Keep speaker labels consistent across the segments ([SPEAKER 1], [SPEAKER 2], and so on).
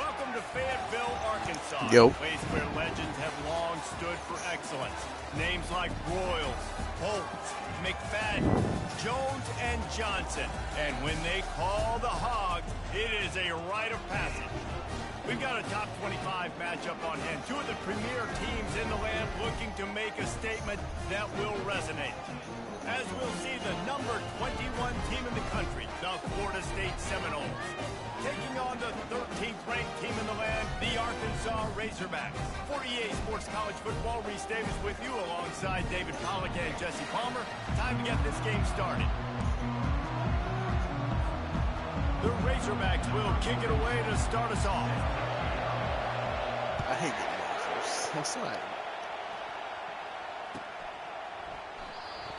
[SPEAKER 1] Welcome to Fayetteville, Arkansas.
[SPEAKER 2] Yo.
[SPEAKER 1] A place where legends have long stood for excellence. Names like Royals, Holtz, McFadden, Jones, and Johnson. And when they call the Hogs, it is a rite of passage. We've got a top 25 matchup on hand. Two of the premier teams in the land looking to make a statement that will resonate. As we'll see the number 21 team in the country, the Florida State Seminoles, taking on the 13th ranked team in the land, the Arkansas Razorbacks. For EA Sports College Football, Reese Davis with you alongside David Pollack and Jesse Palmer. Time to get this game started. The Razorbacks will kick it away to start us off.
[SPEAKER 2] I hate getting that first. That's fine.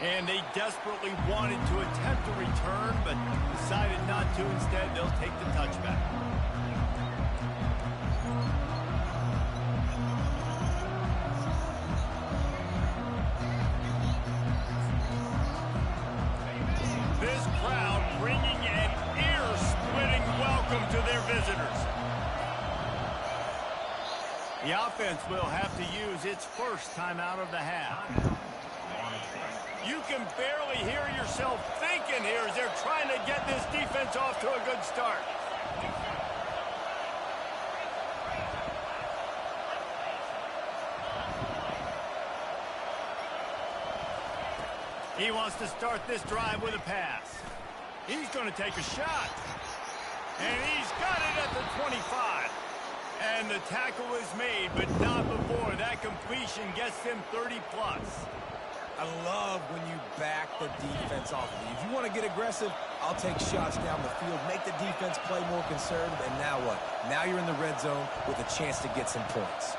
[SPEAKER 1] And they desperately wanted to attempt a return, but decided not to. Instead, they'll take the touchback. This crowd bringing an ear-splitting welcome to their visitors. The offense will have to use its first timeout of the half. You can barely hear yourself thinking here as they're trying to get this defense off to a good start. He wants to start this drive with a pass. He's going to take a shot. And he's got it at the 25. And the tackle is made, but not before. That completion gets him 30+.
[SPEAKER 3] I love when you back the defense off of you. If you want to get aggressive, I'll take shots down the field, make the defense play more conservative, and now what? Now you're in the red zone with a chance to get some points.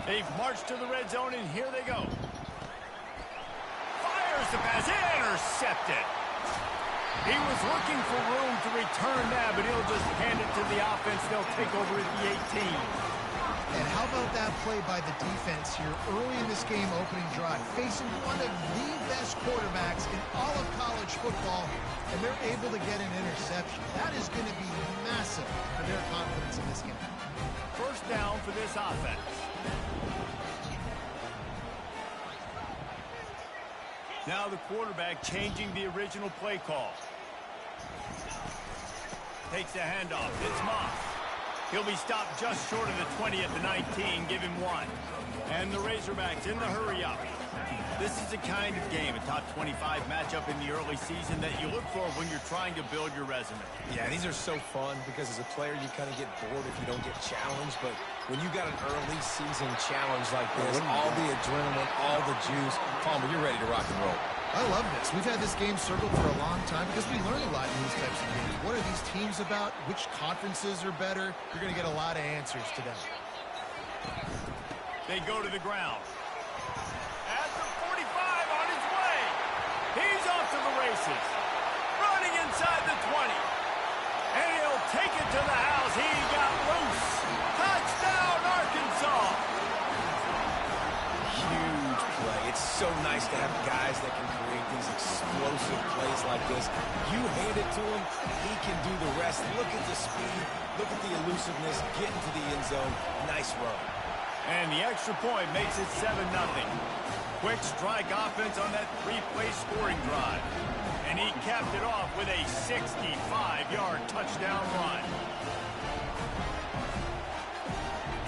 [SPEAKER 1] They've marched to the red zone, and here they go. The pass intercepted. He was looking for room to return that, but he'll just hand it to the offense. They'll take over at the 18.
[SPEAKER 4] And how about that play by the defense here early in this game opening drive, facing one of the best quarterbacks in all of college football, and they're able to get an interception. That is going to be massive for their confidence in this game.
[SPEAKER 1] First down for this offense. Now the quarterback changing the original play call. Takes a handoff. It's Moss. He'll be stopped just short of the 20 at the 19. Give him one. And the Razorbacks in the hurry up. This is the kind of game, a top 25 matchup in the early season that you look for when you're trying to build your resume.
[SPEAKER 3] Yeah, these are so fun because as a player, you kind of get bored if you don't get challenged. But when you got an early season challenge like this, all the adrenaline, all the juice, Palmer, you're ready to rock and roll.
[SPEAKER 4] I love this. We've had this game circled for a long time because we learn a lot in these types of games. What are these teams about? Which conferences are better? You're going to get a lot of answers today.
[SPEAKER 1] They go to the ground. At the 45 on his way. He's off to the races. Running inside the 20. And he'll take it to the house. He got loose. Touchdown, Arkansas.
[SPEAKER 3] Huge play. It's so nice to have guys that can create these explosive plays like this. You hand it to him, he can do the rest. Look at the speed. Look at the elusiveness. Get into the end zone. Nice run.
[SPEAKER 1] And the extra point makes it 7-0. Quick strike offense on that three-play scoring drive. And he capped it off with a 65-yard touchdown run.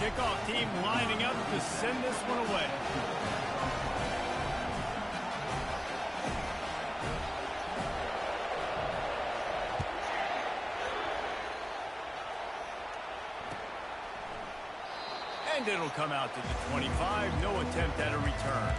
[SPEAKER 1] Kickoff team lining up to send this one away. And it'll come out to the 25. No attempt at a return.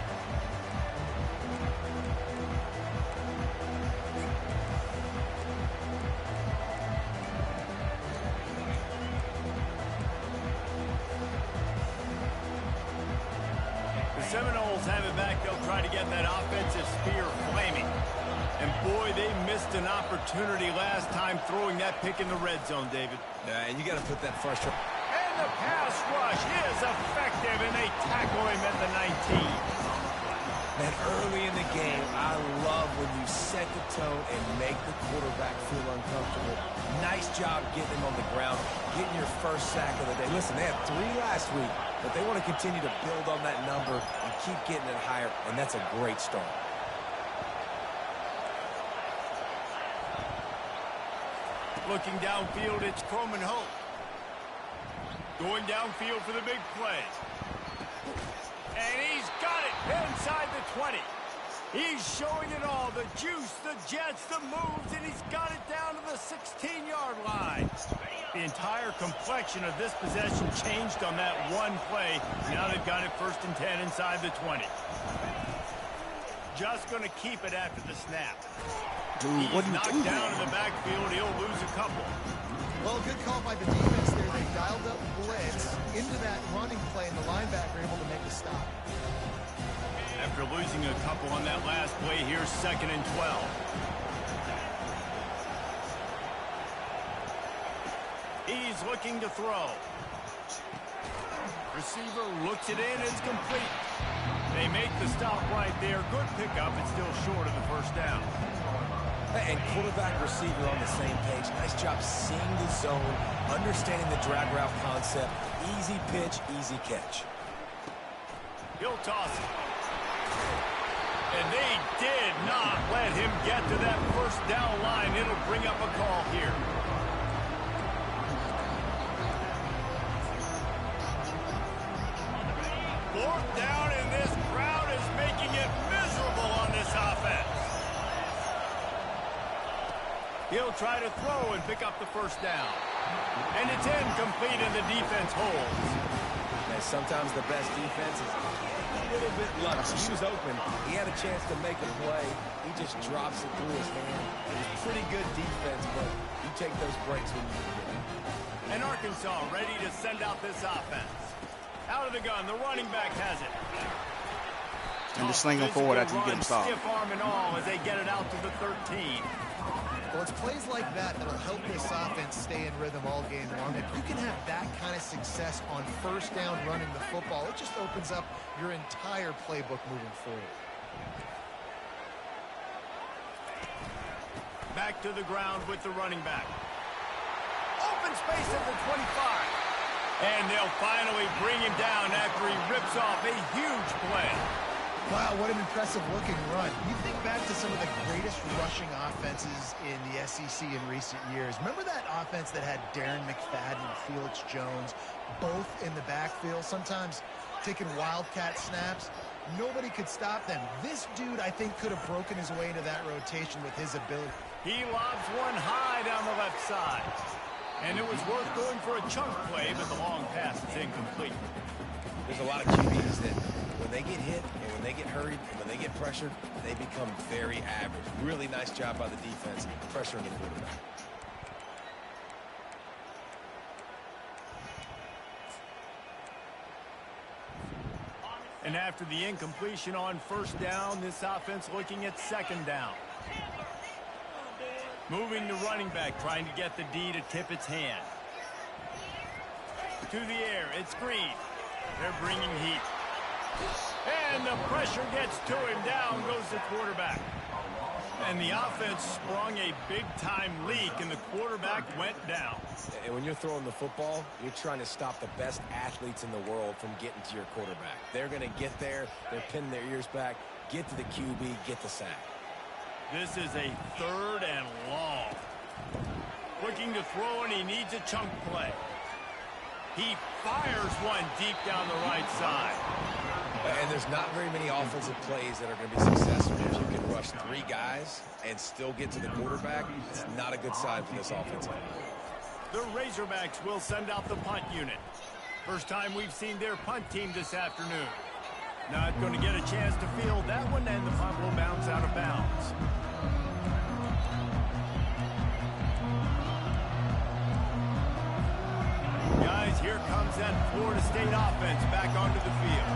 [SPEAKER 1] The Seminoles have it back. They'll try to get that offensive spear flaming. And boy, they missed an opportunity last time throwing that pick in the red zone, David.
[SPEAKER 3] And you got to put that first.
[SPEAKER 1] And the pass rush is effective, and they tackle him at the 19.
[SPEAKER 3] Man, early in the game, I love when you set the tone and make the quarterback feel uncomfortable. Nice job getting him on the ground, getting your first sack of the day. Listen, they had 3 last week, but they want to continue to build on that number and keep getting it higher, and that's a great start.
[SPEAKER 1] Looking downfield, it's Coleman Hope. Going downfield for the big play. And he's got it inside the 20. He's showing it all, the juice, the jets, the moves, and he's got it down to the 16-yard line. The entire complexion of this possession changed on that one play. Now they've got it 1st and 10 inside the 20. Just going to keep it after the snap.
[SPEAKER 2] Dude, what are you
[SPEAKER 1] knocked
[SPEAKER 2] doing?
[SPEAKER 1] down in the backfield. He'll lose a couple.
[SPEAKER 4] Well, good call by the defense there. They dialed up blitz into that running play, and the linebacker able to make a stop.
[SPEAKER 1] After losing a couple on that last play, here's 2nd and 12. He's looking to throw. Receiver looks it in. It's complete. They make the stop right there. Good pickup. It's still short of the 1st down.
[SPEAKER 3] And quarterback receiver on the same page. Nice job seeing the zone, understanding the drag route concept. Easy pitch, easy catch.
[SPEAKER 1] He'll toss it. And they did not let him get to that 1st down line. It'll bring up a call here. Fourth down, and this crowd is making it miserable on this offense. He'll try to throw and pick up the 1st down. And it's incomplete, and the defense holds.
[SPEAKER 3] And sometimes the best defense is a little bit lucky. He was open. He had a chance to make a play. He just drops it through his hand. It was pretty good defense, but you take those breaks when you can get it.
[SPEAKER 1] And Arkansas ready to send out this offense. Out of the gun, the running back has it.
[SPEAKER 2] And just sling them forward after you get them stopped.
[SPEAKER 1] Stiff arm and all as they get it out to the 13.
[SPEAKER 4] Well, it's plays like that that'll help this offense stay in rhythm all game long. If you can have that kind of success on 1st down running the football, it just opens up your entire playbook moving forward.
[SPEAKER 1] Back to the ground with the running back. Open space at the 25. And they'll finally bring him down after he rips off a huge play.
[SPEAKER 4] Wow, what an impressive-looking run. You think back to some of the greatest rushing offenses in the SEC in recent years. Remember that offense that had Darren McFadden and Felix Jones both in the backfield, sometimes taking wildcat snaps? Nobody could stop them. This dude, I think, could have broken his way into that rotation with his ability.
[SPEAKER 1] He lobs one high down the left side. And it was worth going for a chunk play, but the long pass is incomplete.
[SPEAKER 3] There's a lot of QBs that when they get hit and when they get hurried and when they get pressured, they become very average. Really nice job by the defense, pressuring the quarterback.
[SPEAKER 1] And after the incompletion on 1st down, this offense looking at 2nd down. Moving the running back, trying to get the D to tip its hand. To the air, it's Green. They're bringing heat. And the pressure gets to him. Down goes the quarterback. And the offense sprung a big-time leak, and the quarterback went down.
[SPEAKER 3] And when you're throwing the football, you're trying to stop the best athletes in the world from getting to your quarterback. They're going to get there. They're pinning their ears back, get to the QB, get the sack.
[SPEAKER 1] This is a 3rd and long. Looking to throw, and he needs a chunk play. He fires one deep down the right side.
[SPEAKER 3] And there's not very many offensive plays that are going to be successful if you can rush 3 guys and still get to the quarterback. It's not a good sign for this offense.
[SPEAKER 1] The Razorbacks will send out the punt unit. First time we've seen their punt team this afternoon. Not going to get a chance to field that one, and the punt will bounce out of bounds. Guys, here comes that Florida State offense back onto the field.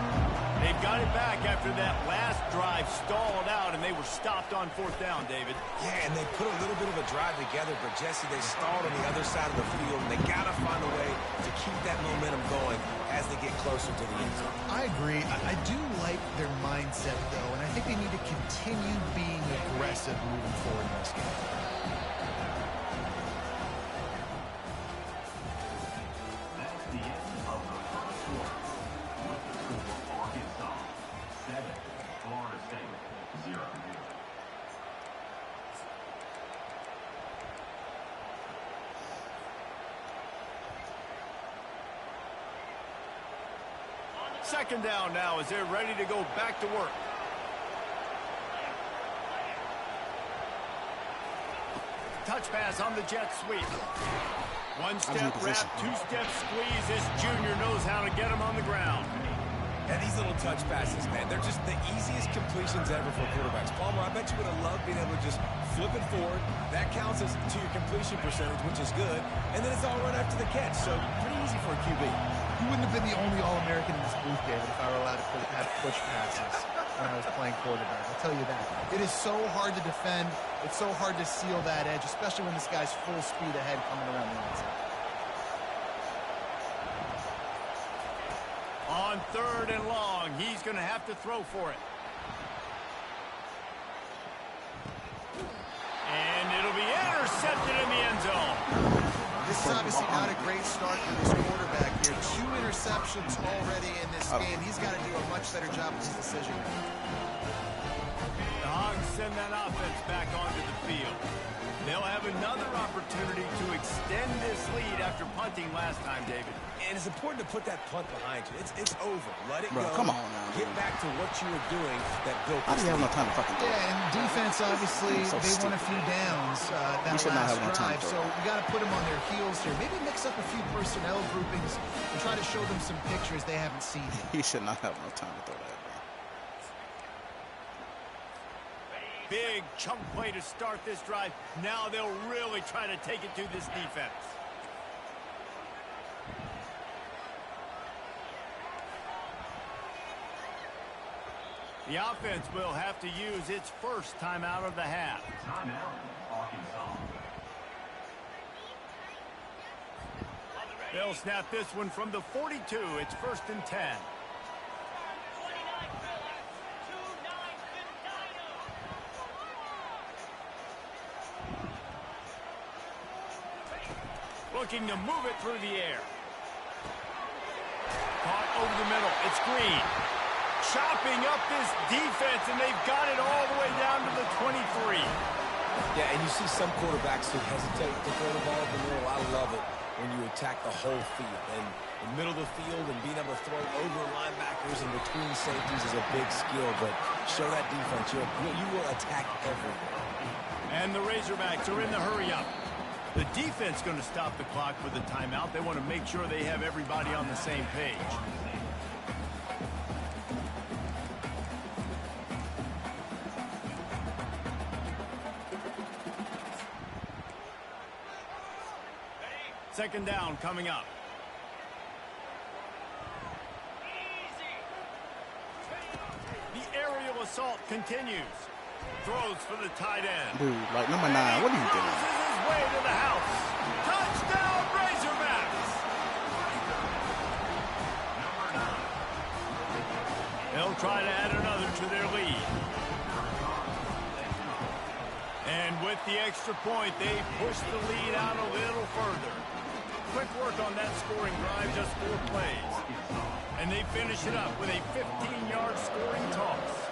[SPEAKER 1] They've got it back after that last drive stalled out, and they were stopped on 4th down, David.
[SPEAKER 3] Yeah, and they put a little bit of a drive together, but, Jesse, they stalled on the other side of the field, and they got to find a way to keep that momentum going as they get closer to the end zone.
[SPEAKER 4] I agree. I do like their mindset, though, and I think they need to continue being aggressive moving forward in this game.
[SPEAKER 1] Second down now as they're ready to go back to work. Touch pass on the jet sweep. One-step wrap, two-step squeeze. This junior knows how to get him on the ground.
[SPEAKER 3] And these little touch passes, man, they're just the easiest completions ever for quarterbacks. Palmer, I bet you would have loved being able to just flip it forward. That counts as to your completion percentage, which is good. And then it's all run after the catch, so pretty easy for a QB.
[SPEAKER 4] You wouldn't have been the only All-American in this booth, David, if I were allowed to have push passes when I was playing quarterback. I'll tell you that. It is so hard to defend. It's so hard to seal that edge, especially when this guy's full speed ahead coming around the outside.
[SPEAKER 1] On 3rd and long, he's going to have to throw for it. And it'll be intercepted in the end zone.
[SPEAKER 4] This is obviously not a great start for this quarterback here. 2 interceptions already in this game. He's got to do a much better job with his decision.
[SPEAKER 1] The Hogs send that offense back onto the field. They'll have another opportunity to extend this lead after punting last time, David.
[SPEAKER 3] And it's important to put that punt behind you. It's over. Let it go.
[SPEAKER 2] Come on now.
[SPEAKER 3] Get back to what you were doing that built
[SPEAKER 2] How do you have no time to fucking throw?
[SPEAKER 4] Yeah, and defense, obviously,
[SPEAKER 2] So
[SPEAKER 4] they won a
[SPEAKER 2] stupid.
[SPEAKER 4] few downs that
[SPEAKER 2] should not
[SPEAKER 4] last
[SPEAKER 2] have no time
[SPEAKER 4] drive,
[SPEAKER 2] to
[SPEAKER 4] so
[SPEAKER 2] throw.
[SPEAKER 4] you got to put them on their heels here. Maybe mix up a few personnel groupings and try to show them some pictures they haven't seen yet.
[SPEAKER 2] He should not have no time to throw that, bro.
[SPEAKER 1] Big chunk play to start this drive. Now they'll really try to take it to this defense. The offense will have to use its first timeout of the half. They'll snap this one from the 42. It's 1st and 10. Looking to move it through the air. Caught over the middle. It's Green. Chopping up this defense, and they've got it all the way down to the 23.
[SPEAKER 3] Yeah, and you see some quarterbacks who hesitate to throw the ball in the middle. I love it when you attack the whole field. And the middle of the field and being able to throw over linebackers and between safeties is a big skill, but show that defense. You will attack everywhere.
[SPEAKER 1] And the Razorbacks are in the hurry-up. The defense going to stop the clock with a timeout. They want to make sure they have everybody on the same page. Second down coming up. The aerial assault continues. Throws for the tight end.
[SPEAKER 2] Dude, like number 9, what are you doing?
[SPEAKER 1] Cruises his way to the house. Touchdown, Razorbacks! They'll try to add another to their lead. And with the extra point, they push the lead out a little further. Quick work on that scoring drive, just 4 plays. And they finish it up with a 15-yard scoring toss.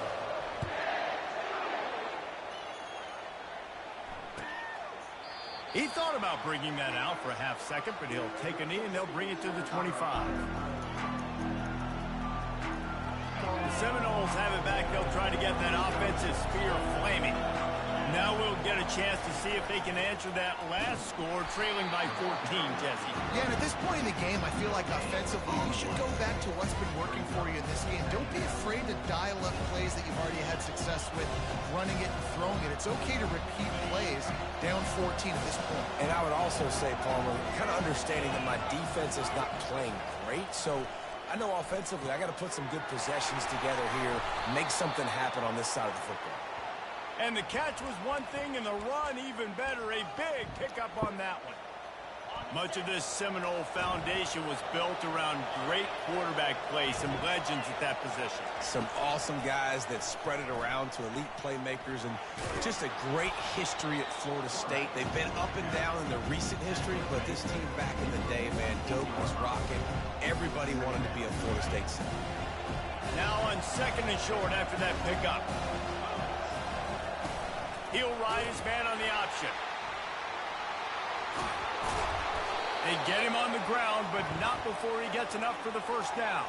[SPEAKER 1] He thought about bringing that out for a half second, but he'll take a knee and they'll bring it to the 25. The Seminoles have it back. They'll try to get that offensive spear flaming. Now we'll get a chance to see if they can answer that last score, trailing by 14, Jesse.
[SPEAKER 4] Yeah, and at this point in the game, I feel like offensively, you should go back to what's been working for you in this game. Don't be afraid to dial up plays that you've already had success with, running it and throwing it. It's okay to repeat plays down 14 at this point.
[SPEAKER 3] And I would also say, Palmer, kind of understanding that my defense is not playing great, so I know offensively I got to put some good possessions together here, make something happen on this side of the football.
[SPEAKER 1] And the catch was one thing, and the run even better. A big pickup on that one. Much of this Seminole foundation was built around great quarterback play, some legends at that position.
[SPEAKER 3] Some awesome guys that spread it around to elite playmakers, and just a great history at Florida State. They've been up and down in their recent history, but this team back in the day, man, Doak was rocking. Everybody wanted to be a Florida State center.
[SPEAKER 1] Now on 2nd and short after that pickup. He'll ride his man on the option. They get him on the ground, but not before he gets enough for the first down.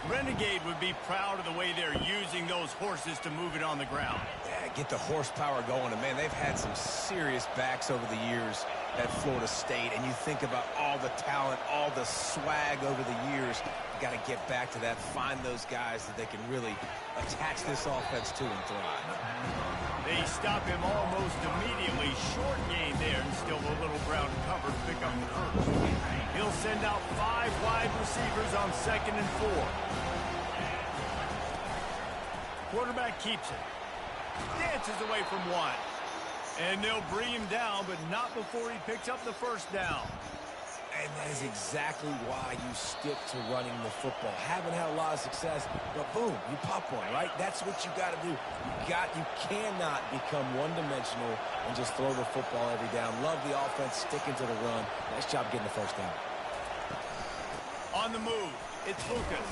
[SPEAKER 1] Renegade would be proud of the way they're using those horses to move it on the ground.
[SPEAKER 3] Yeah, get the horsepower going. And, man, they've had some serious backs over the years at Florida State. And you think about all the talent, all the swag over the years. You got to get back to that, find those guys that they can really attach this offense to and thrive.
[SPEAKER 1] They stop him almost immediately. Short gain there, and still a little ground cover to pick up the first. He'll send out 5 wide receivers on 2nd and 4. Quarterback keeps it. Dances away from one. And they'll bring him down, but not before he picks up the first down.
[SPEAKER 3] And that is exactly why you stick to running the football. Haven't had a lot of success, but boom, you pop one, right? That's what you got to do. You cannot become one-dimensional and just throw the football every down. Love the offense, sticking to the run. Nice job getting the first down.
[SPEAKER 1] On the move, it's Lucas.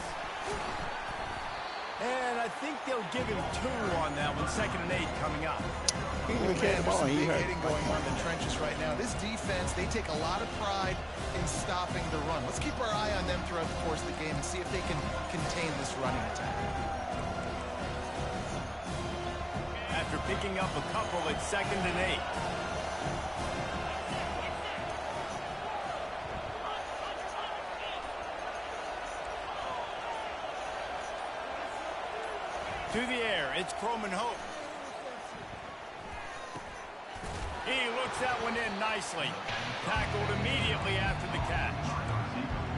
[SPEAKER 1] And I think they'll give him 2 on that one. 2nd and 8 coming up.
[SPEAKER 4] There's some big hitting going on in the trenches right now. This defense, they take a lot of pride in stopping the run. Let's keep our eye on them throughout the course of the game and see if they can contain this running attack.
[SPEAKER 1] After picking up a couple at 2nd and 8. To the air, it's Croman Hope. He looks that one in nicely. Tackled immediately after the catch.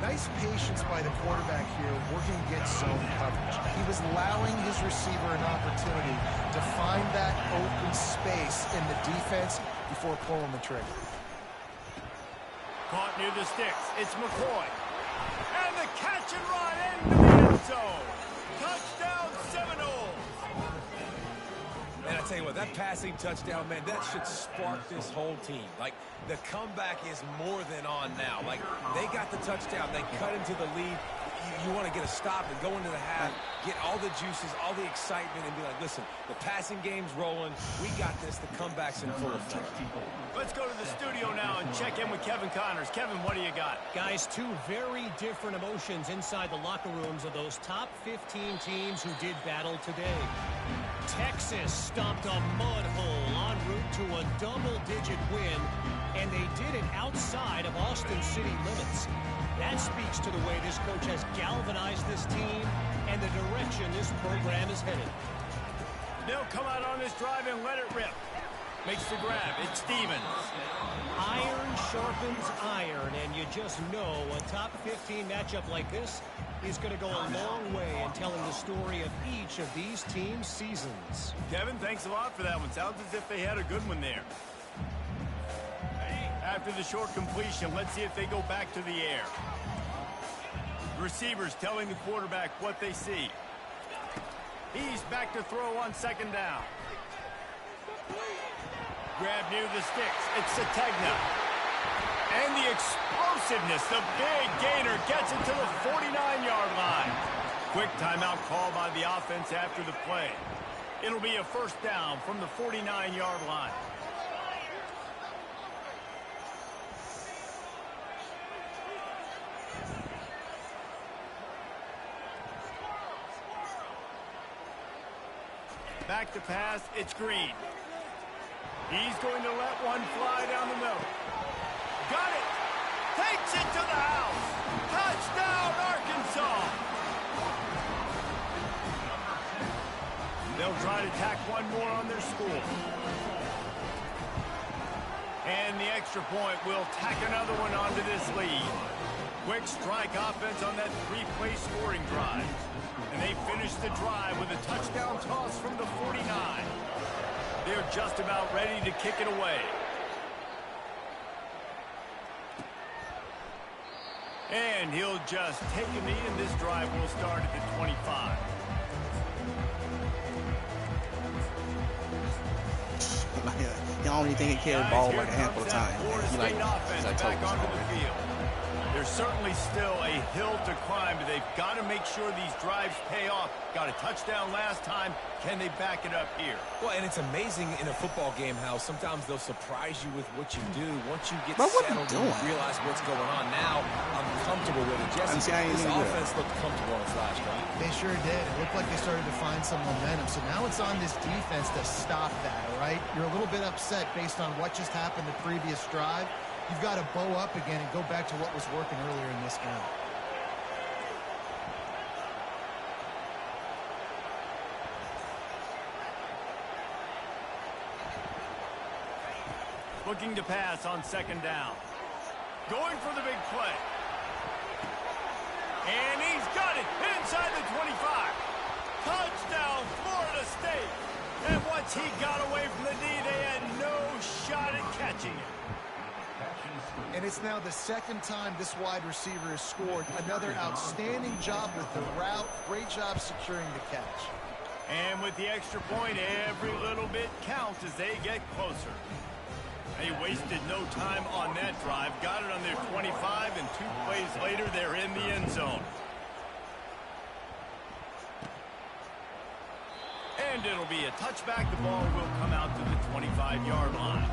[SPEAKER 4] Nice patience by the quarterback here, working against zone coverage. He was allowing his receiver an opportunity to find that open space in the defense before pulling the trigger.
[SPEAKER 1] Caught near the sticks. It's McCoy. And the catch and run into the end zone. Touchdown Seminoles.
[SPEAKER 3] And I tell you what, that passing touchdown, man, that should spark this whole team. Like, the comeback is more than on now. Like, they got the touchdown. They cut into the lead. You want to get a stop and go into the half, get all the juices, all the excitement, and be like, listen, the passing game's rolling. We got this. The comeback's in full effect.
[SPEAKER 1] Let's go to the studio now and check in with Kevin Connors. Kevin, what do you got?
[SPEAKER 5] Guys, 2 very different emotions inside the locker rooms of those top 15 teams who did battle today. Texas stomped a mud hole en route to a double-digit win, and they did it outside of Austin city limits. That speaks to the way this coach has galvanized this team and the direction this program is headed.
[SPEAKER 1] They'll come out on this drive and let it rip. Makes the grab. It's Stevens.
[SPEAKER 5] Iron sharpens iron, and you just know a top 15 matchup like this is going to go a long way in telling the story of each of these teams' seasons.
[SPEAKER 1] Kevin, thanks a lot for that one. Sounds as if they had a good one there. After the short completion, let's see if they go back to the air. Receivers telling the quarterback what they see. He's back to throw on 2nd down. Grab near the sticks. It's Sategna. And the explosiveness, the big gainer gets it to the 49-yard line. Quick timeout call by the offense after the play. It'll be a first down from the 49-yard line. Back to pass, it's Green. He's going to let one fly down the middle. Got it! Takes it to the house! Touchdown, Arkansas! They'll try to tack one more on their score. And the extra point will tack another one onto this lead. Quick strike offense on that three-play scoring drive. And they finish the drive with a touchdown toss from the 49. They're just about ready to kick it away. And he'll just take a knee, and this drive will start at the 25.
[SPEAKER 2] He only think he carried the ball like a handful of times.
[SPEAKER 1] He's like back onto the field. There's certainly still a hill to climb, but they've got to make sure these drives pay off. Got a touchdown last time. Can they back it up here?
[SPEAKER 3] Well, and it's amazing in a football game how sometimes they'll surprise you with what you do. Once you get
[SPEAKER 2] But what
[SPEAKER 3] settled
[SPEAKER 2] you doing?
[SPEAKER 3] and realize what's going on now, I'm comfortable with it. Jesse, this offense looked comfortable on its last drive.
[SPEAKER 4] They sure did. It looked like they started to find some momentum. So now it's on this defense to stop that, all right? You're a little bit upset based on what just happened the previous drive. You've got to bow up again and go back to what was working earlier in this game.
[SPEAKER 1] Looking to pass on second down. Going for the big play. And he's got it inside the 25. Touchdown, Florida State. And once he got away from the knee, they had no shot at catching it.
[SPEAKER 4] And it's now the second time this wide receiver has scored. Another outstanding job with the route. Great job securing the catch.
[SPEAKER 1] And with the extra point, every little bit counts as they get closer. They wasted no time on that drive. Got it on their 25, and 2 plays later, they're in the end zone. And it'll be a touchback. The ball will come out to the 25-yard line.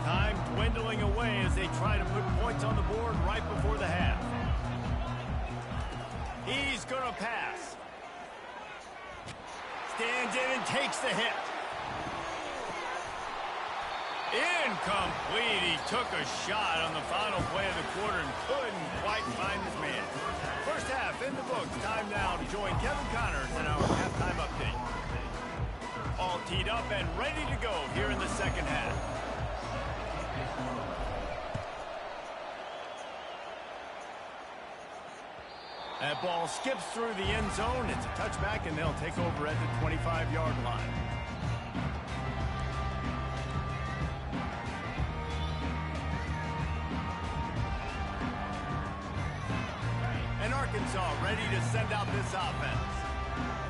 [SPEAKER 1] Time dwindling away as they try to put points on the board right before the half. He's going to pass. Stands in and takes the hit. Incomplete. He took a shot on the final play of the quarter and couldn't quite find his man. First half in the books. Time now to join Kevin Connors in our halftime update. All teed up and ready to go here in the second half. That ball skips through the end zone. It's a touchback, and they'll take over at the 25-yard line. And Arkansas ready to send out this offense.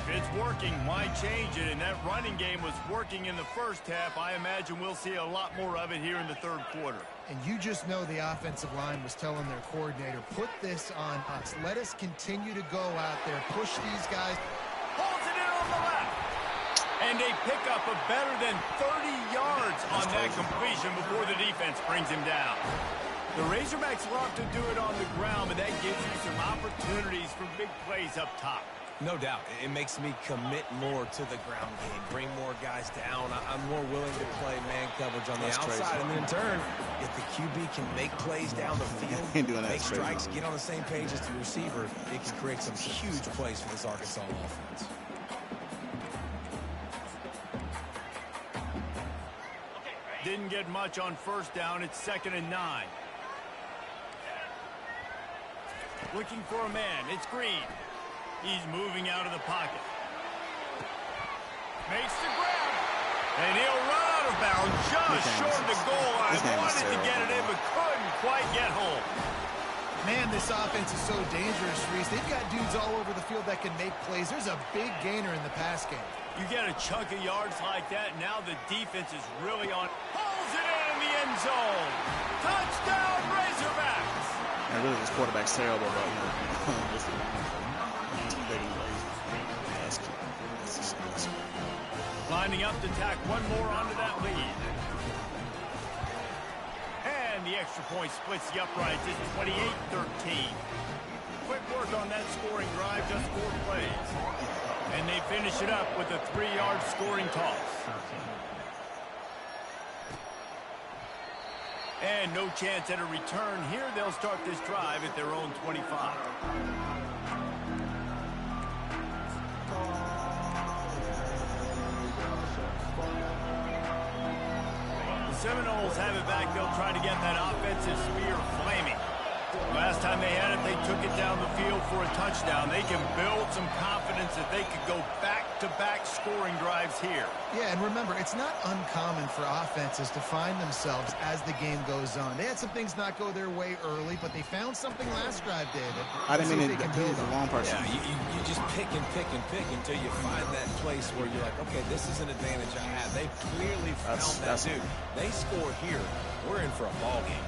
[SPEAKER 1] If it's working, why change it? And that running game was working in the first half. I imagine we'll see a lot more of it here in the third quarter.
[SPEAKER 4] And you just know the offensive line was telling their coordinator, put this on us. Let us continue to go out there, push these guys.
[SPEAKER 1] Holds it in on the left. And they pick up a better than 30 yards on that completion before the defense brings him down. The Razorbacks love to do it on the ground, but that gives you some opportunities for big plays up top.
[SPEAKER 3] No doubt. It makes me commit more to the ground game, bring more guys down. I'm more willing to play man coverage on the outside. And then in turn, if the QB can make plays down the field, make strikes, get on the same page as the receiver, it can create some huge plays for this Arkansas offense.
[SPEAKER 1] Didn't get much on first down. It's 2nd and 9. Looking for a man. It's Green. He's moving out of the pocket. Makes the grab. And he'll run out of bounds just short of the goal line. Wanted to get it in, but couldn't quite get home.
[SPEAKER 4] Man, this offense is so dangerous, Reese. They've got dudes all over the field that can make plays. There's a big gainer in the pass game.
[SPEAKER 1] You get a chunk of yards like that, now the defense is really on. Pulls it in the end zone. Touchdown, Razorbacks.
[SPEAKER 2] And really, this quarterback's terrible, but
[SPEAKER 1] lining up to tack one more onto that lead. And the extra point splits the uprights. It's 28-13. Quick work on that scoring drive, just 4 plays. And they finish it up with a 3-yard scoring toss. And no chance at a return here. They'll start this drive at their own 25. Seminoles have it back. They'll try to get that offensive spear flaming. Last time they had it, they took it down the field for a touchdown. They can build some confidence that they could go back-to-back scoring drives here.
[SPEAKER 4] Yeah, and remember, it's not uncommon for offenses to find themselves as the game goes on. They had some things not go their way early, but they found something last drive, David.
[SPEAKER 2] I didn't mean to do the wrong person.
[SPEAKER 3] Yeah, you just pick and pick and pick until you find that place where you're like, okay, this is an advantage I have. They clearly found that dude. They score here. We're in for a ball game.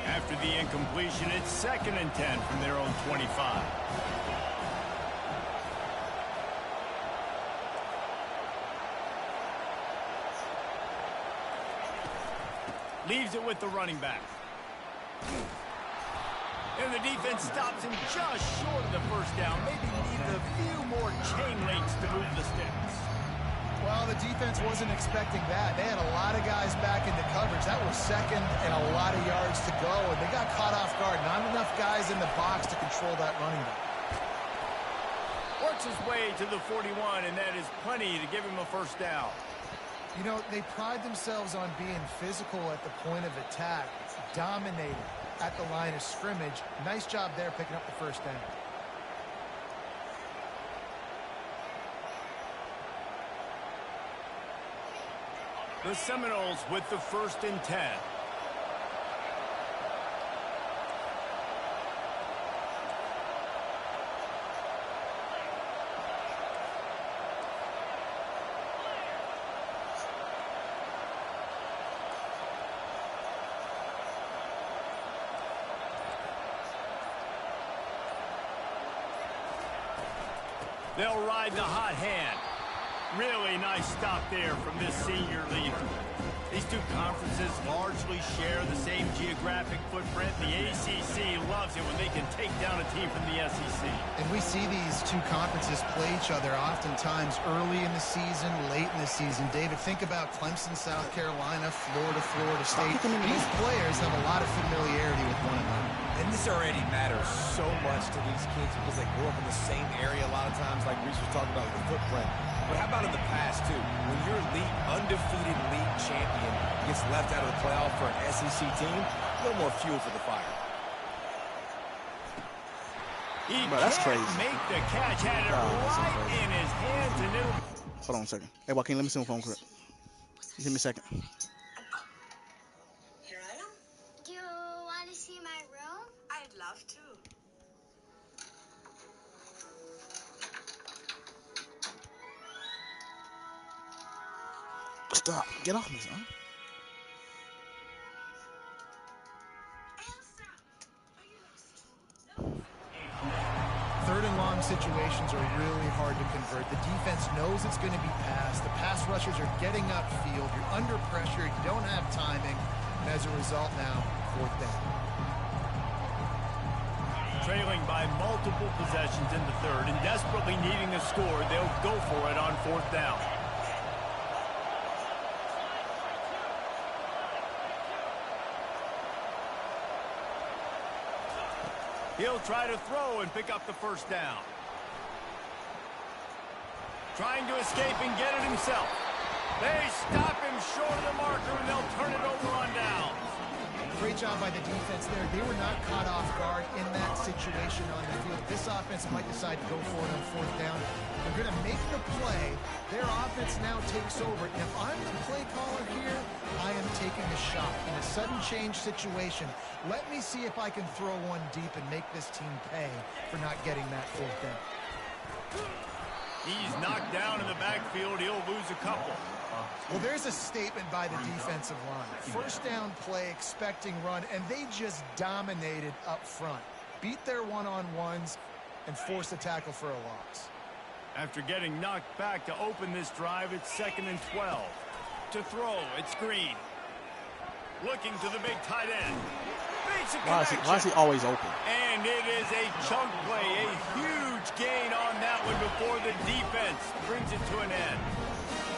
[SPEAKER 1] After the incompletion, it's 2nd and 10 from their own 25. Leaves it with the running back. And the defense stops him just short of the first down. Maybe needs a few more chain links to move the sticks.
[SPEAKER 4] Well, the defense wasn't expecting that. They had a lot of guys back into coverage. That was 2nd and a lot of yards to go, and they got caught off guard. Not enough guys in the box to control that running back.
[SPEAKER 1] Works his way to the 41, and that is plenty to give him a first down.
[SPEAKER 4] You know, they pride themselves on being physical at the point of attack, dominating at the line of scrimmage. Nice job there picking up the first down.
[SPEAKER 1] The Seminoles with the 1st and 10. They'll ride the hot hand. Really nice stop there from this senior leader. These two conferences largely share the same geographic footprint. The ACC loves it when they can take down a team from the SEC.
[SPEAKER 4] And we see these two conferences play each other oftentimes early in the season, late in the season. David, think about Clemson, South Carolina, Florida State. These players have a lot of familiarity with one another.
[SPEAKER 3] And this already matters so much to these kids because they grew up in the same area a lot of times, like Reese was talking about with the footprint. But how about in the past, too? When your undefeated league champion gets left out of the playoff for an SEC team, a little more fuel for the fire.
[SPEAKER 1] He
[SPEAKER 2] Bro, that's crazy.
[SPEAKER 1] Make the catch, had it right in his hands, and it'll...
[SPEAKER 2] Hold on a second. Hey, Joaquin, let me see my phone quick. Give me a second.
[SPEAKER 6] Here I am.
[SPEAKER 7] Do you want to see my room?
[SPEAKER 6] I'd love to.
[SPEAKER 2] Stop. Get off me, son.
[SPEAKER 4] Third and long situations are really hard to convert. The defense knows it's going to be passed. The pass rushers are getting upfield. You're under pressure. You don't have timing. And as a result now, 4th down.
[SPEAKER 1] Trailing by multiple possessions in the 3rd and desperately needing a score, they'll go for it on 4th down. He'll try to throw and pick up the first down. Trying to escape and get it himself. They stop him short of the marker, and they'll turn it over on downs.
[SPEAKER 4] Great job by the defense there. They were not caught off guard in that situation on the field. This offense might decide to go for it on 4th down. They're going to make the play. Their offense now takes over. And if I'm the play caller here, I am taking a shot. In a sudden change situation, let me see if I can throw one deep and make this team pay for not getting that 4th down.
[SPEAKER 1] He's knocked down in the backfield. He'll lose a couple.
[SPEAKER 4] Well, there's a statement by the defensive line. First down play, expecting run, and they just dominated up front. Beat their one-on-ones and forced a tackle for a loss.
[SPEAKER 1] After getting knocked back to open this drive, it's 2nd and 12. To throw, it's Green. Looking to the big tight end.
[SPEAKER 2] Why is he always open?
[SPEAKER 1] And it is a chunk play, a huge gain on that one before the defense brings it to an end.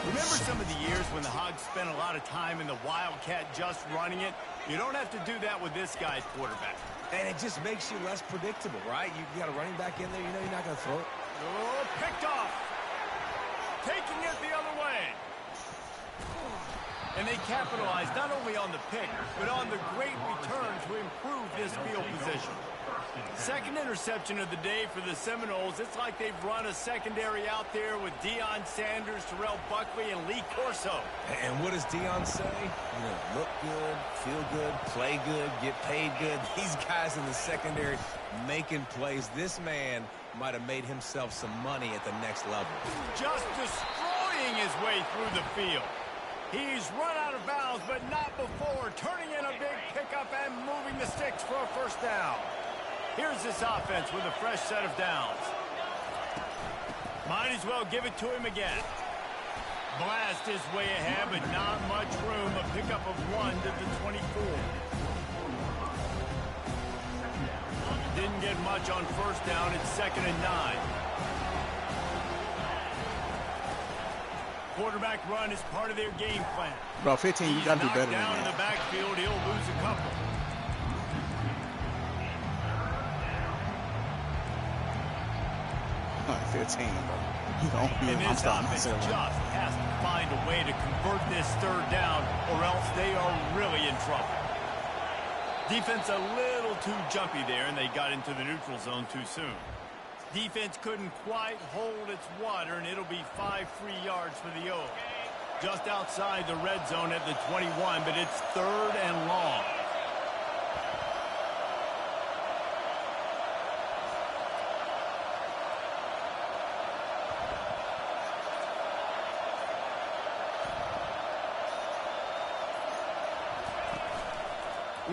[SPEAKER 1] Remember some of the years when the Hogs spent a lot of time in the Wildcat just running it? You don't have to do that with this guy's quarterback.
[SPEAKER 3] And it just makes you less predictable, right? You got a running back in there, you know you're not going to throw it.
[SPEAKER 1] Oh, picked off. Taking it the other way. And they capitalized not only on the pick, but on the great return to improve this field position. Second interception of the day for the Seminoles. It's like they've run a secondary out there with Deion Sanders, Terrell Buckley, and Lee Corso.
[SPEAKER 3] And what does Deion say? You know, look good, feel good, play good, get paid good. These guys in the secondary making plays. This man might have made himself some money at the next level.
[SPEAKER 1] Just destroying his way through the field. He's run out of bounds, but not before. Turning in a big pickup and moving the sticks for a first down. Here's this offense with a fresh set of downs. Might as well give it to him again. Blast his way ahead, but not much room. A pickup of 1 to the 24. Didn't get much on first down. It's 2nd and 9. Quarterback run is part of their game plan.
[SPEAKER 2] Bro, 15, you got to do better than
[SPEAKER 1] down in
[SPEAKER 2] that.
[SPEAKER 1] the backfield, he'll lose a couple.
[SPEAKER 2] All right, 15, bro.
[SPEAKER 1] And this offense just has to find a way to convert this third down, or else they are really in trouble. Defense a little too jumpy there, and they got into the neutral zone too soon. Defense couldn't quite hold its water, and it'll be 5 free yards for the O's. Just outside the red zone at the 21, but it's 3rd and long.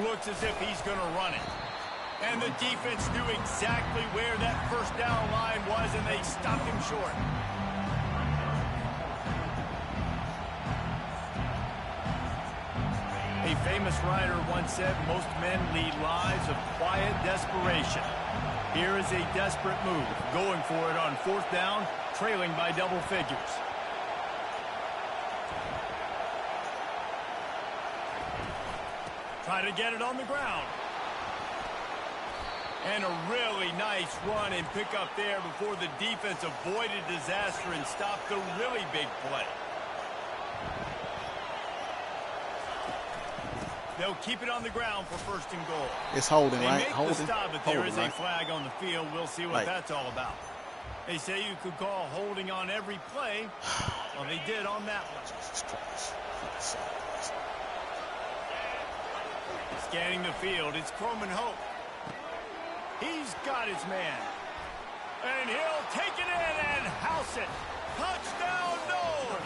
[SPEAKER 1] Looks as if he's going to run it. And the defense knew exactly where that first down line was, and they stopped him short. A famous writer once said, most men lead lives of quiet desperation. Here is a desperate move, going for it on 4th down, trailing by double figures. Try to get it on the ground. And a really nice run and pick up there before the defense avoided disaster and stopped the really big play. They'll keep it on the ground for 1st and goal.
[SPEAKER 2] It's holding, right?
[SPEAKER 1] They make
[SPEAKER 2] Holding.
[SPEAKER 1] the stop, but there is a
[SPEAKER 2] Right?
[SPEAKER 1] flag on the field. We'll see what that's all about. They say you could call holding on every play. Well, they did on that one.
[SPEAKER 2] Jesus Christ.
[SPEAKER 1] Scanning the field, it's Croman Hope. He's got his man. And he'll take it in and house it. Touchdown, no!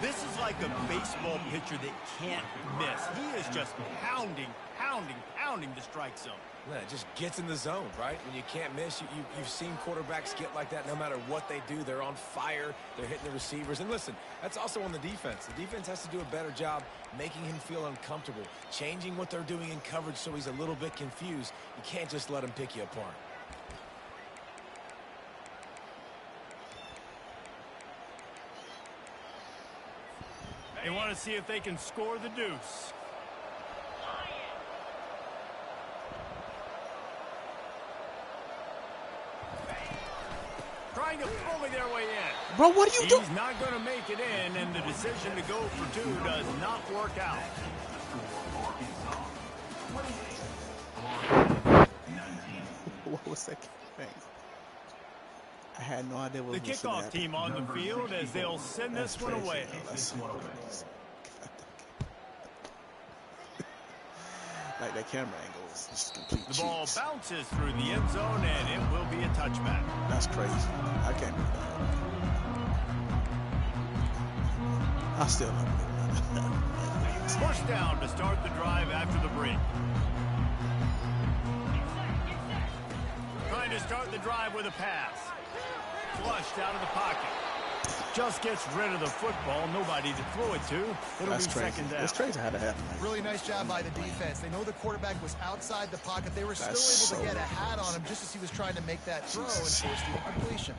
[SPEAKER 1] This is like a baseball pitcher that can't miss. He is just pounding the strike zone.
[SPEAKER 3] Yeah, it just gets in the zone, right? When you can't miss, you've seen quarterbacks get like that no matter what they do. They're on fire. They're hitting the receivers. And listen, that's also on the defense. The defense has to do a better job making him feel uncomfortable, changing what they're doing in coverage so he's a little bit confused. You can't just let him pick you apart.
[SPEAKER 1] They want to see if they can score the deuce. Trying to bully their way in.
[SPEAKER 2] Bro, what are you doing?
[SPEAKER 1] He's not going to make it in, and the decision to go for 2 does not work out.
[SPEAKER 2] What was that thing? I had no idea what
[SPEAKER 1] The
[SPEAKER 2] was
[SPEAKER 1] kickoff team on the field as they'll send this one away.
[SPEAKER 2] Like that camera angle is just complete
[SPEAKER 1] The ball
[SPEAKER 2] cheats.
[SPEAKER 1] bounces through the end zone, and it will be a touchback.
[SPEAKER 2] That's crazy. I can't do that. I still love it.
[SPEAKER 1] First down to start the drive after the break. Trying to start the drive with a pass. Flushed out of the pocket. Just gets rid of the football. Nobody to throw it to. It'll be second down.
[SPEAKER 2] It's crazy how that happened.
[SPEAKER 4] Really nice job by the defense. They know the quarterback was outside the pocket. They were still able to get a hat on him just as he was trying to make that throw and force the incompletion.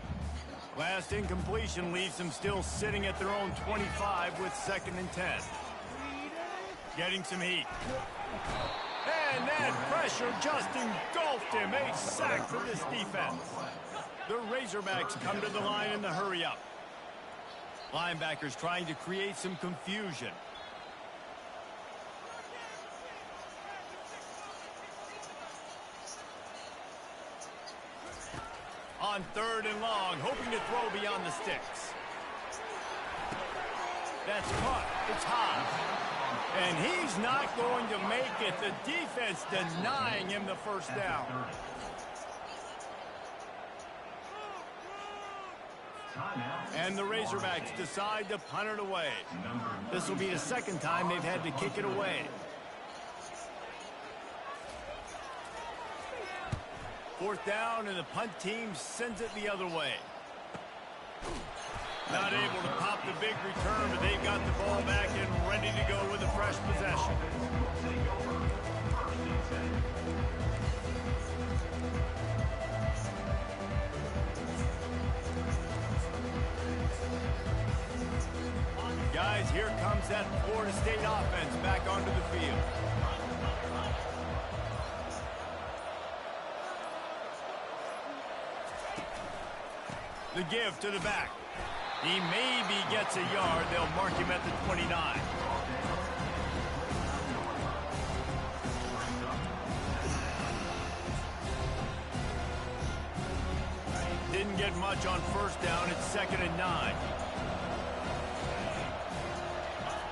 [SPEAKER 1] Last incompletion leaves them still sitting at their own 25 with 2nd and 10. Getting some heat. And that pressure just engulfed him. A sack for this defense. The Razorbacks come to the line in the hurry-up. Linebackers trying to create some confusion. On 3rd and long, hoping to throw beyond the sticks. That's caught. It's high. And he's not going to make it. The defense denying him the first down. And the Razorbacks decide to punt it away. This will be the second time they've had to kick it away. 4th down, and the punt team sends it the other way. Not able to pop the big return, but they've got the ball back and ready to go with a fresh possession. Guys, here comes that Florida State offense back onto the field. The give to the back. He maybe gets a yard. They'll mark him at the 29. Didn't get much on 1st down. It's 2nd and 9.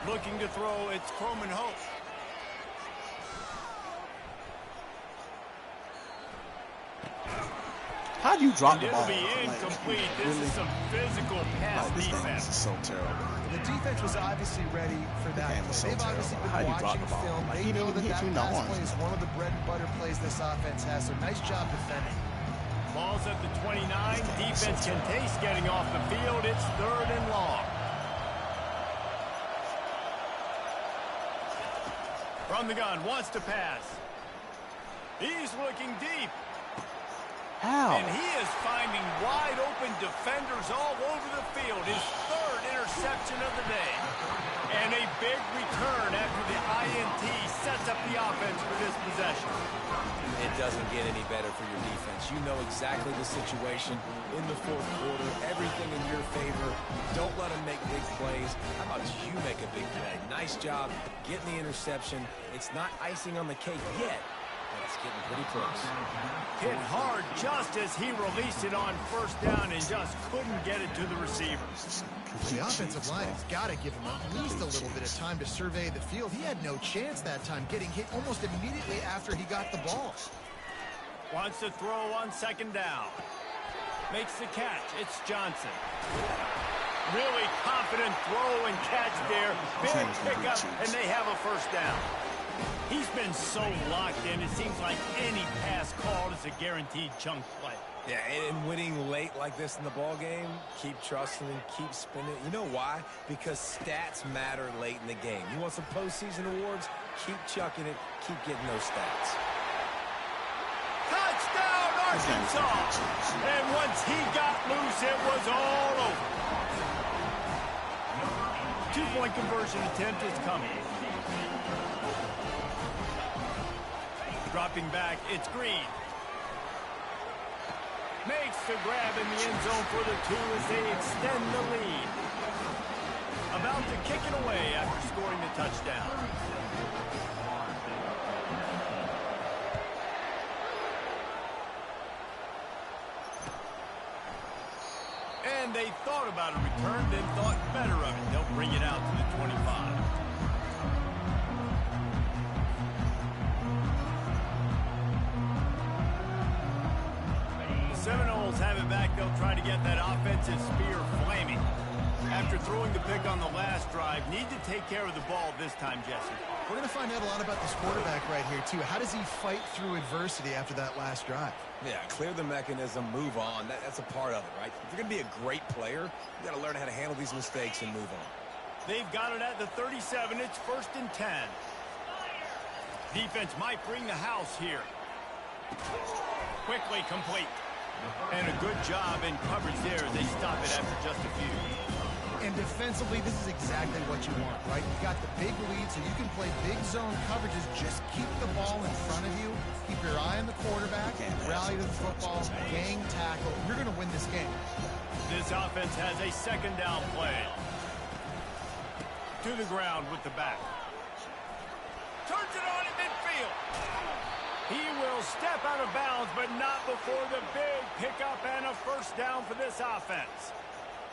[SPEAKER 1] Looking to throw, it's Coleman Hope.
[SPEAKER 2] How do you drop the
[SPEAKER 1] It'll
[SPEAKER 2] ball?
[SPEAKER 1] be incomplete. This is some physical pass defense.
[SPEAKER 2] This is so terrible.
[SPEAKER 4] The defense was obviously ready for that
[SPEAKER 2] game
[SPEAKER 4] play.
[SPEAKER 2] is so
[SPEAKER 4] They've obviously
[SPEAKER 2] terrible.
[SPEAKER 4] been
[SPEAKER 2] How do you drop
[SPEAKER 4] watching
[SPEAKER 2] the ball?
[SPEAKER 4] film.
[SPEAKER 2] Like,
[SPEAKER 4] They
[SPEAKER 2] he
[SPEAKER 4] know
[SPEAKER 2] didn't
[SPEAKER 4] that
[SPEAKER 2] hit you, not
[SPEAKER 4] pass
[SPEAKER 2] once.
[SPEAKER 4] play is one of the bread and butter plays this offense has. So nice job defending.
[SPEAKER 1] Ball's at the 29. Defense can taste getting off the field. It's 3rd and long. From the gun, wants to pass. He's looking deep.
[SPEAKER 2] How?
[SPEAKER 1] And he is finding wide open defenders all over the field. His 3rd interception of the day. And a big return after the INT sets up the offense for this possession.
[SPEAKER 3] It doesn't get any better for your defense. You know exactly the situation in the 4th quarter. Everything in your favor. Don't let them make big plays. How about you make a big play? Nice job getting the interception. It's not icing on the cake yet, but it's getting pretty close.
[SPEAKER 1] Hit hard just as he released it on 1st down and just couldn't get it to the receivers.
[SPEAKER 4] The offensive line has got to give him at least a little bit of time to survey the field. He had no chance that time, getting hit almost immediately after he got the ball.
[SPEAKER 1] Wants to throw on 2nd down. Makes the catch. It's Johnson. Really confident throw and catch there. Big pickup, and they have a 1st down. He's been so locked in, it seems like any pass called is a guaranteed chunk play.
[SPEAKER 3] Yeah, and winning late like this in the ball game, keep trusting and keep spinning. You know why? Because stats matter late in the game. You want some postseason awards? Keep chucking it. Keep getting those stats.
[SPEAKER 1] Touchdown, Arkansas! And once he got loose, it was all over. 2-point conversion attempt is coming. Dropping back, it's Green. Makes the grab in the end zone for the 2 as they extend the lead. About to kick it away after scoring the touchdown. And they thought about a return, then thought better of it. They'll bring it out to the 25. Seminoles have it back. They'll try to get that offensive spear flaming. After throwing the pick on the last drive, need to take care of the ball this time, Jesse.
[SPEAKER 4] We're going to find out a lot about this quarterback right here, too. How does he fight through adversity after that last drive?
[SPEAKER 3] Yeah, clear the mechanism, move on. That's a part of it, right? If you're going to be a great player, you got to learn how to handle these mistakes and move on.
[SPEAKER 1] They've got it at the 37. It's 1st and 10. Defense might bring the house here. Quickly complete. And a good job in coverage there. They stop it after just a few.
[SPEAKER 4] And defensively, this is exactly what you want, right? You've got the big lead, so you can play big zone coverages. Just keep the ball in front of you. Keep your eye on the quarterback. Rally to the football. Gang tackle. You're going to win this game.
[SPEAKER 1] This offense has a second down play. To the ground with the back. Turns it on in midfield. He will step out of bounds, but not before the big pickup and a first down for this offense.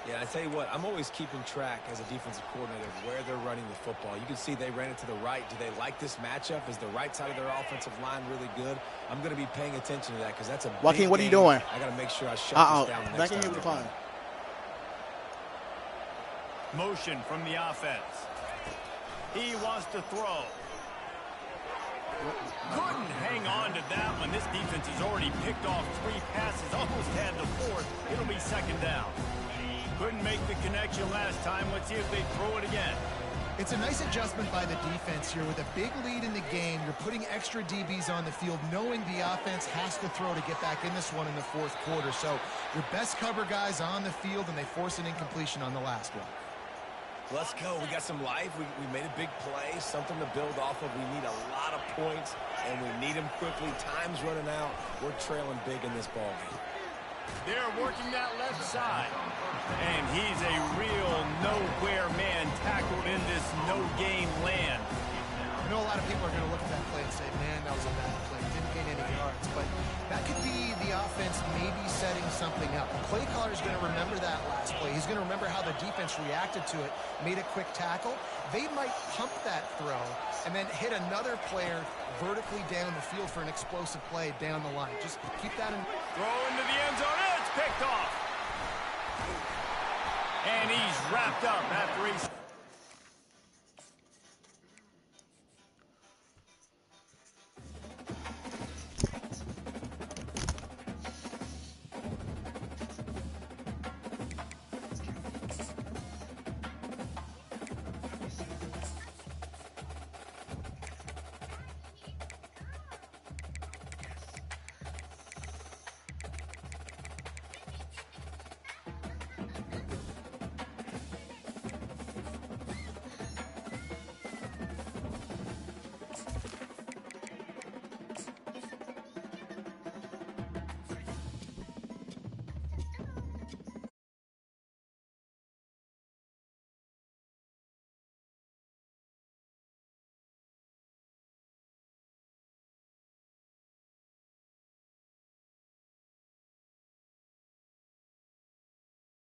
[SPEAKER 3] Yeah, I tell you what, I'm always keeping track as a defensive coordinator of where they're running the football. You can see they ran it to the right. Do they like this matchup? Is the right side of their offensive line really good? I'm going to be paying attention to that because that's a big
[SPEAKER 2] Joaquin, what are you
[SPEAKER 3] game.
[SPEAKER 2] doing?
[SPEAKER 3] I got to make sure I shut this down the next
[SPEAKER 2] Back in
[SPEAKER 3] time
[SPEAKER 2] here with the
[SPEAKER 3] they're
[SPEAKER 2] phone.
[SPEAKER 1] Motion from the offense. He wants to throw. Couldn't hang on to that one. This defense has already picked off 3 passes, almost had the 4th. It'll be second down. Couldn't make the connection last time. Let's see if they throw it again.
[SPEAKER 4] It's a nice adjustment by the defense here. With a big lead in the game, you're putting extra DBs on the field, knowing the offense has to throw to get back in this one in the 4th quarter. So your best cover guys on the field, and they force an incompletion on the last one.
[SPEAKER 3] Let's go. We got some life. We made a big play, something to build off of. We need a lot of points, and we need them quickly. Time's running out. We're trailing big in this ballgame.
[SPEAKER 1] They're working that left side. And he's a real nowhere man tackled in this no-game land.
[SPEAKER 4] I know a lot of people are going to look at that play and say, man, that was a bad play. Didn't gain any yards. But that could be the offense maybe setting something up. The play caller is going to remember that last play. He's going to remember how the defense reacted to it, made a quick tackle. They might pump that throw and then hit another player vertically down the field for an explosive play down the line. Just keep that in.
[SPEAKER 1] Throw into the end zone. It's picked off. And he's wrapped up after he